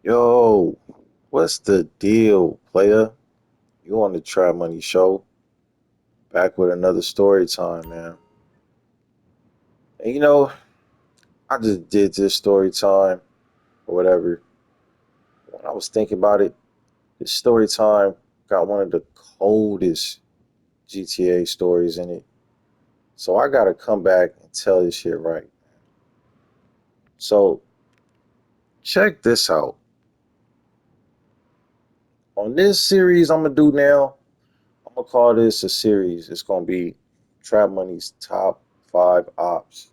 Yo, what's the deal, player? You on the Trap Money Show? Back with another story time, man. And I just did this story time or whatever. When I was thinking about it, this story time got one of the coldest GTA stories in it. So I gotta come back and tell this shit right. So check this out. On this series I'm gonna do now, I'm gonna call this a series. It's gonna be Trap Money's top five ops.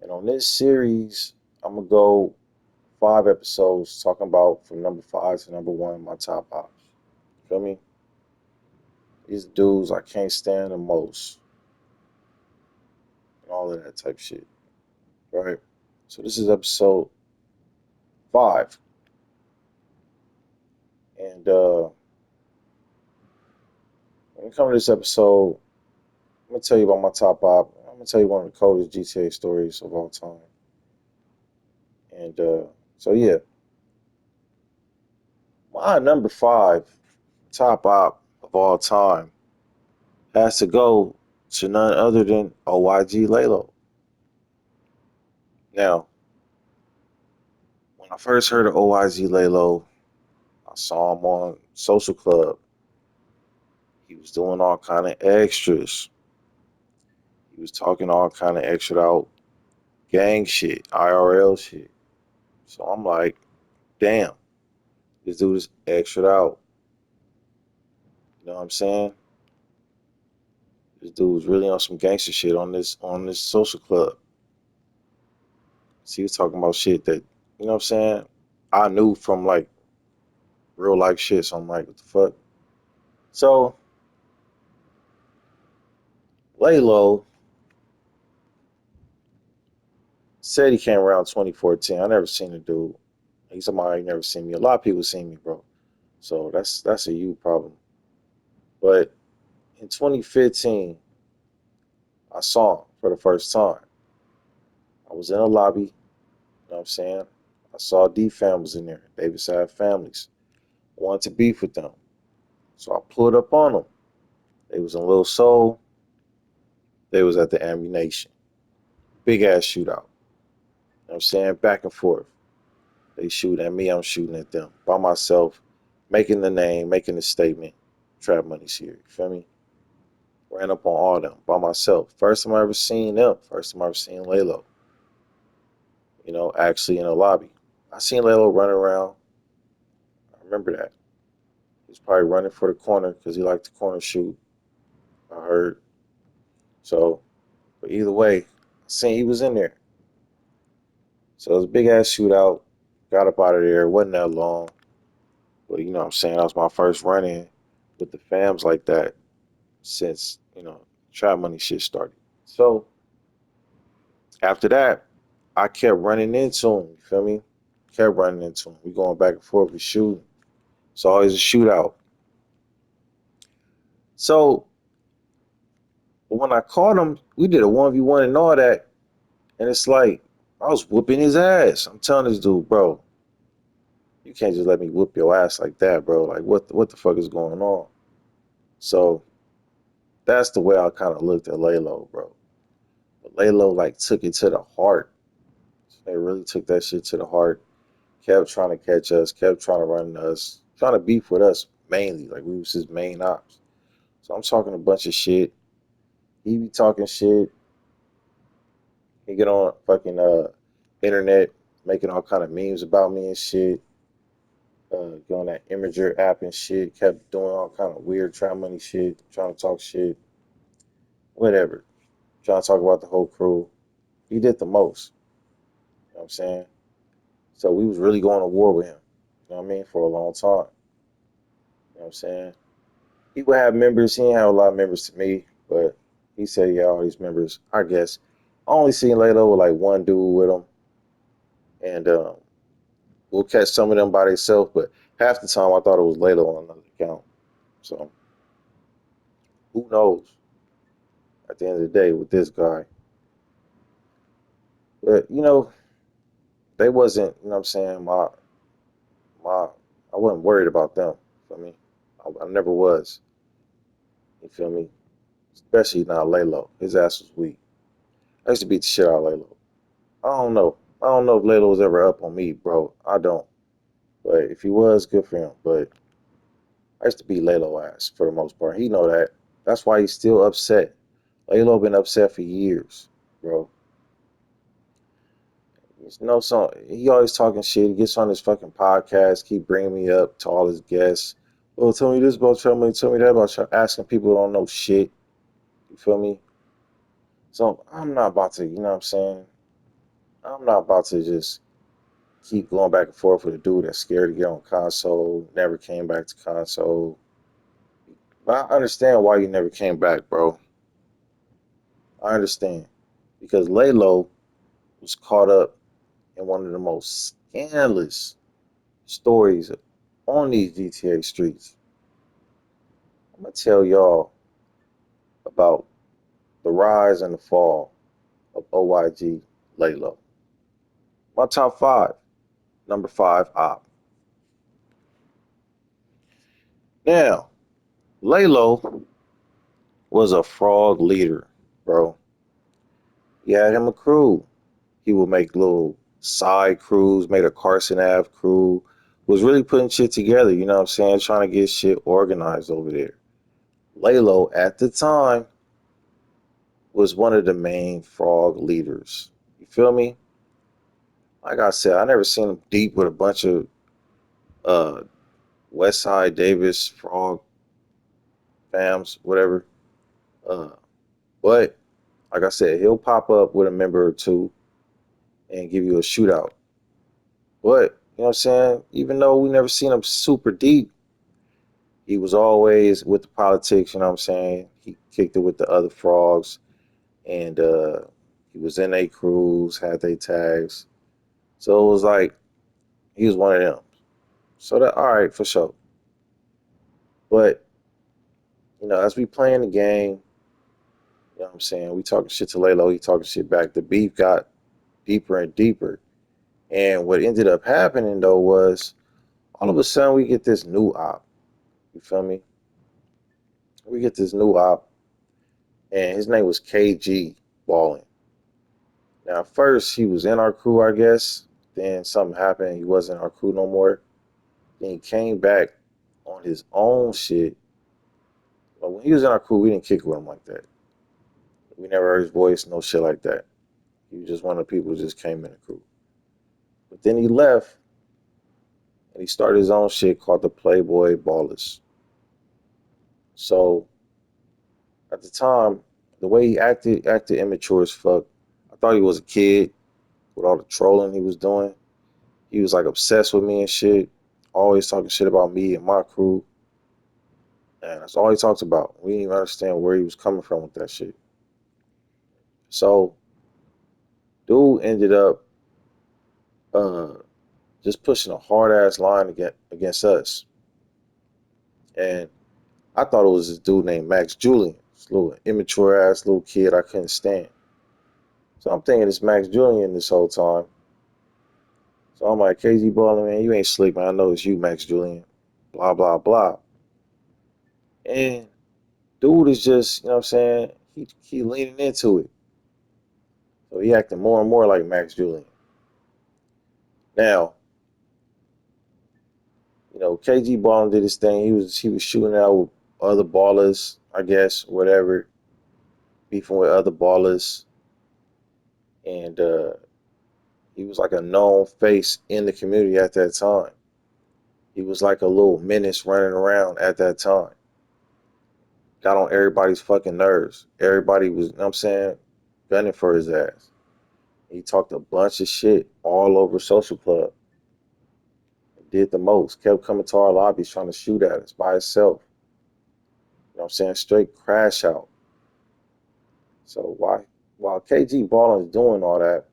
And on this series, I'm gonna go 5 episodes talking about from number five to number one, my top ops. Feel me? These dudes I can't stand the most, and all of that type shit. Right? So this is episode five. And when it comes to this episode, I'm gonna tell you about my top op. I'm gonna tell you one of the coldest GTA stories of all time. And so yeah, my number five top op of all time has to go to none other than OYG Lalo. Now, when I first heard of OYG Lalo, I saw him on Social Club. He was doing all kind of extras. He was talking all kind of extra out gang shit, IRL shit. So I'm like, damn, this dude is extra out. You know what I'm saying? This dude was really on some gangster shit on this Social Club. So he was talking about shit that, you know what I'm saying? I knew from like real life shit. So I'm like, what the fuck? So Laylo said he came around 2014. I never seen the dude. He's somebody never seen me. A lot of people seen me, bro. So that's a you problem. But in 2015, I saw him for the first time. I was in a lobby. You know what I'm saying? I saw D fam was in there. Davis had families. Wanted to beef with them. So I pulled up on them. They was in Little Soul. They was at the ammunition. Big ass shootout. You know what I'm saying? Back and forth. They shoot at me, I'm shooting at them. By myself, making the name, making the statement. Trap Money's here. You feel me? Ran up on all of them by myself. First time I ever seen them. First time I ever seen Laylo. Actually in a lobby. I seen Laylo running around. I remember that. He was probably running for the corner because he liked the corner shoot. I heard. So, but either way, I seen he was in there. So it was a big ass shootout. Got up out of there. It wasn't that long. But you know what I'm saying? That was my first run in with the fams like that since, Trap Money shit started. So after that, I kept running into him. You feel me? Kept running into him. We going back and forth. We shooting. It's always a shootout. So when I caught him, we did a 1v1 and all that. And it's like, I was whooping his ass. I'm telling this dude, bro, you can't just let me whoop your ass like that, bro. Like, what the fuck is going on? So that's the way I kind of looked at Laylo, bro. But Laylo, like, took it to the heart. They really took that shit to the heart. Kept trying to catch us, kept trying to run us, trying to beef with us mainly. Like, we was his main ops. So I'm talking a bunch of shit. He be talking shit. He get on fucking internet, making all kind of memes about me and shit. Get on that Imager app and shit. Kept doing all kind of weird try money shit, trying to talk shit, whatever. Trying to talk about the whole crew. He did the most. You know what I'm saying? So we was really going to war with him. You know what I mean? For a long time. You know what I'm saying? He would have members. He didn't have a lot of members to me, but he said he had all these members. I guess I only seen Laylo with like one dude with him, and we'll catch some of them by themselves. But half the time I thought it was Laylo on another account. So who knows? At the end of the day, with this guy, but they wasn't, you know what I'm saying, my I wasn't worried about them. You feel me? I never was. You feel me? Especially now Laylo. His ass was weak. I used to beat the shit out of Laylo. I don't know. I don't know if Laylo was ever up on me, bro. I don't. But if he was, good for him. But I used to beat Laylo ass for the most part. He know that. That's why he's still upset. Laylo been upset for years, bro. You know, so he always talking shit. He gets on his fucking podcast, keep bringing me up to all his guests. Oh, tell me this about tell me that about you. Asking people who don't know shit. You feel me? So I'm not about to, you know what I'm saying? I'm not about to just keep going back and forth with a dude that's scared to get on console, never came back to console. But I understand why you never came back, bro. I understand. Because Laylo was caught up in one of the most scandalous stories on these GTA streets. I'm gonna tell y'all about the rise and the fall of OYG Laylo. My top five. Number five, Op. Now, Laylo was a frog leader, bro. He had him a crew. He would make little side crews, made a Carson Ave crew, was really putting shit together, you know what I'm saying? Trying to get shit organized over there. Laylo, at the time, was one of the main frog leaders. You feel me? Like I said, I never seen him deep with a bunch of uh West Side Davis frog fams, whatever. Uh, but like I said, he'll pop up with a member or two and give you a shootout. But you know what I'm saying? Even though we never seen him super deep, he was always with the politics. You know what I'm saying? He kicked it with the other frogs, and he was in a crews, had they tags. So it was like he was one of them. So that all right for sure. But you know, as we playing the game, you know what I'm saying? We talking shit to Laylo, he talking shit back. The beef got deeper and deeper. And what ended up happening though was all of a sudden we get this new op. You feel me? We get this new op, and his name was KG Balling. Now, first he was in our crew, I guess. Then something happened. He wasn't in our crew no more. Then he came back on his own shit. But when he was in our crew, we didn't kick with him like that. We never heard his voice, no shit like that. He was just one of the people who just came in the crew. But then he left and he started his own shit called the Playboy Ballers. So at the time, the way he acted immature as fuck. I thought he was a kid with all the trolling he was doing. He was like obsessed with me and shit, always talking shit about me and my crew. And that's all he talked about. We didn't even understand where he was coming from with that shit. So, dude ended up uh, just pushing a hard ass line against us. And I thought it was this dude named Max Julian, this little immature ass little kid I couldn't stand. So I'm thinking it's Max Julian this whole time. So I'm like, KG Ballin', man, you ain't slick, man. I know it's you, Max Julian. Blah, blah, blah. And dude is just, you know what I'm saying? He leaning into it. So he acting more and more like Max Julian. Now, you know, KG Ballin did his thing. He was shooting out with other ballers, I guess, whatever, beefing with other ballers. And he was like a known face in the community at that time. He was like a little menace running around at that time. Got on everybody's fucking nerves. Everybody was, you know what I'm saying, gunning for his ass. He talked a bunch of shit all over Social Club. Did the most. Kept coming to our lobbies trying to shoot at us by himself. You know what I'm saying? Straight crash out. So while KG Ballin's doing all that,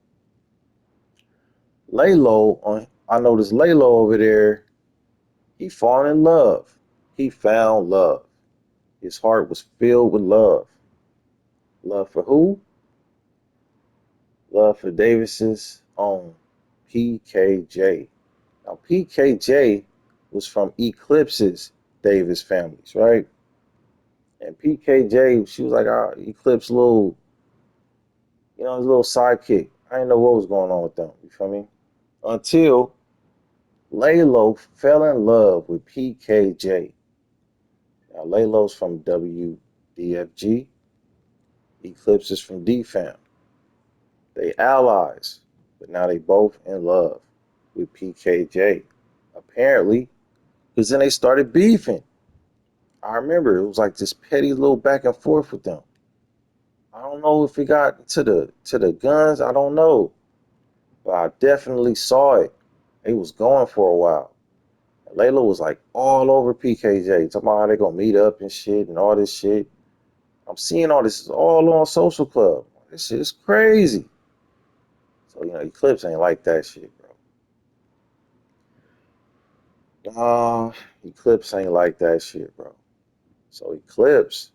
I noticed Laylo over there, he falling in love. He found love. His heart was filled with love. Love for who? Love for Davis's own. PKJ. Now, PKJ was from Eclipse's Davis families, right? And PKJ, she was like our Eclipse little, his little sidekick. I didn't know what was going on with them. You feel me? Until Laylo fell in love with PKJ. Now, Laylo's from WDFG. Eclipse is from DFAM. They allies, but now they both in love with PKJ. Apparently, because then they started beefing. I remember it was like this petty little back and forth with them. I don't know if it got to the guns. I don't know, but I definitely saw it. It was going for a while. And Layla was like all over PKJ, talking about how they gonna meet up and shit and all this shit. I'm seeing all this all on Social Club. This shit is crazy. So Eclipse ain't like that shit, bro. Eclipse ain't like that shit, bro. So Eclipse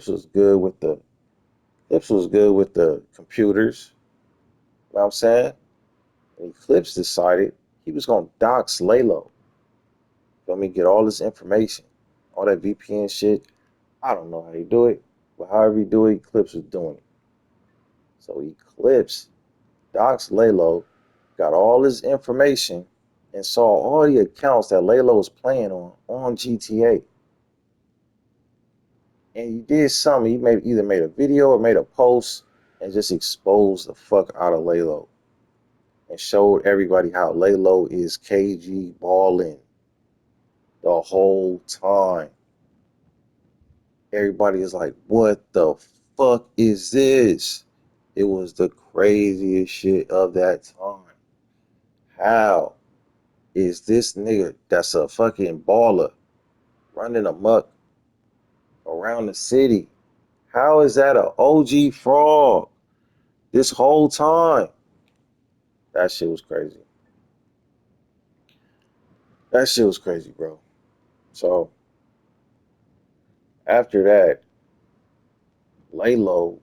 was good with the computers. You know what I'm saying? And Eclipse decided he was gonna dox Laylo. Let me get all this information, all that VPN shit. I don't know how you do it, but however you do it, Eclipse was doing it. So Eclipse doxed Laylo, got all his information, and saw all the accounts that Laylo was playing on GTA. And he did something. He either made a video or made a post and just exposed the fuck out of Laylo and showed everybody how Laylo is KG balling the whole time. Everybody is like, what the fuck is this? It was the craziest shit of that time. How is this nigga that's a fucking baller running amok around the city? How is that a OG fraud this whole time? That shit was crazy. That shit was crazy, bro. So after that, Laylo,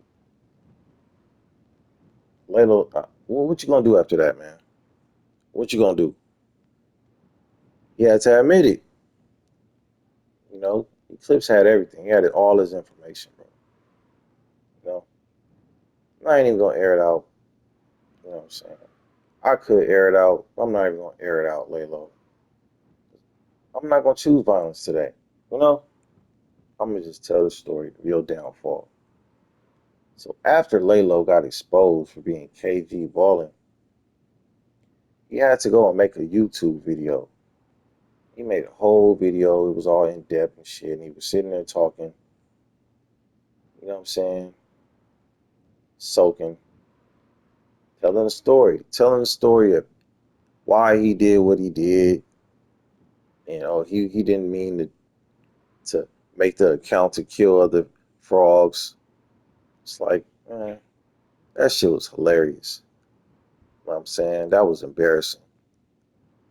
what you gonna do after that, man? What you gonna do? He had to admit it. Eclipse had everything. He had all his information, bro. You know, I ain't even gonna air it out. You know what I'm saying? I could air it out. I'm not even gonna air it out, Laylo. I'm not gonna choose violence today. You know, I'm gonna just tell the story, the real downfall. So after Laylo got exposed for being KG balling, he had to go and make a YouTube video. He made a whole video. It was all in depth and shit. And he was sitting there talking, you know what I'm saying? Soaking, telling the story of why he did what he did. He didn't mean to make the account to kill other frogs. It's like, man, that shit was hilarious. You know what I'm saying? That was embarrassing.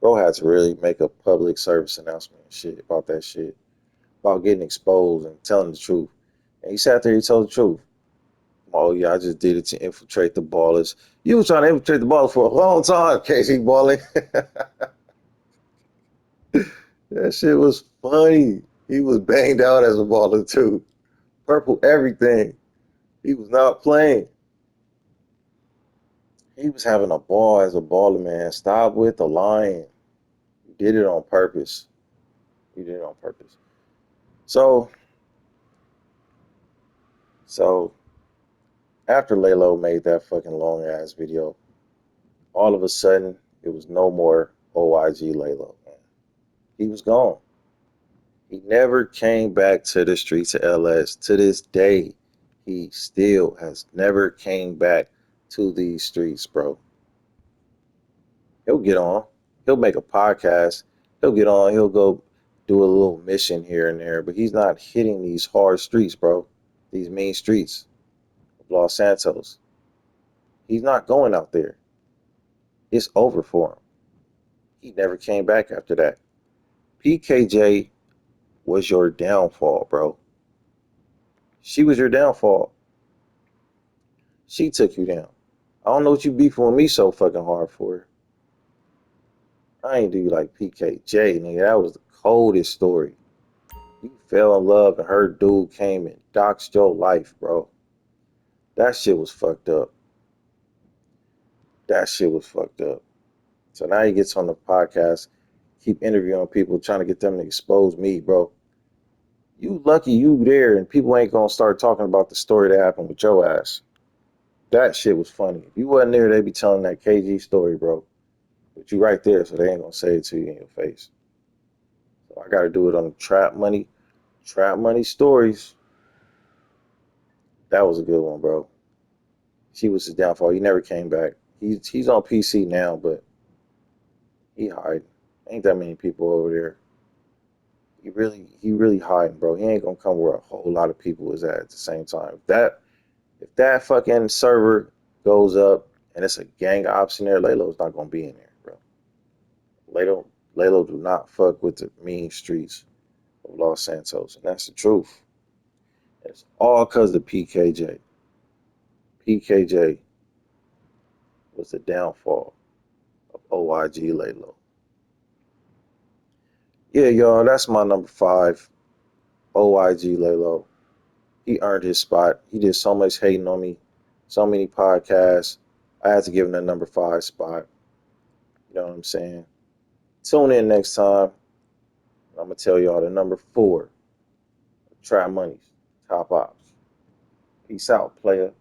Bro had to really make a public service announcement and shit about that shit, about getting exposed and telling the truth. And he sat there, he told the truth. Oh yeah, I just did it to infiltrate the ballers. You was trying to infiltrate the ballers for a long time, Casey Balling. That shit was funny. He was banged out as a baller too. Purple everything. He was not playing. He was having a ball as a baller, man. Stop with the lying. You did it on purpose. You did it on purpose. So, so after Laylo made that fucking long ass video, all of a sudden it was no more OIG Laylo, man. He was gone. He never came back to the streets of LS. To this day, he still has never came back to these streets, bro. He'll get on. He'll make a podcast. He'll get on. He'll go do a little mission here and there, but he's not hitting these hard streets, bro. These main streets of Los Santos. He's not going out there. It's over for him. He never came back after that. PKJ was your downfall, bro. She was your downfall. She took you down. I don't know what you beefing with me so fucking hard for. I ain't do you like PKJ, nigga. That was the coldest story. You fell in love and her dude came and doxed your life, bro. That shit was fucked up. That shit was fucked up. So now he gets on the podcast, keep interviewing people, trying to get them to expose me, bro. You lucky you there and people ain't gonna start talking about the story that happened with your ass. That shit was funny. If you wasn't there, they'd be telling that KG story, bro. But you right there, so they ain't gonna say it to you in your face. So I gotta do it on Trap Money stories. That was a good one, bro. She was his downfall. He never came back. He's on PC now, but he hiding. Ain't that many people over there. He really hiding, bro. He ain't gonna come where a whole lot of people is at the same time. If that fucking server goes up and it's a gang ops in there, Laylo's not gonna be in there, bro. Laylo Laylo do not fuck with the mean streets of Los Santos, and that's the truth. It's all because of PKJ. PKJ was the downfall of OIG Laylo. Yeah, y'all, that's my number five. OIG Laylo. He earned his spot. He did so much hating on me, so many podcasts. I had to give him the number five spot. You know what I'm saying? Tune in next time. I'm gonna tell y'all the number four. Try Money's Top Ops. Peace out, player.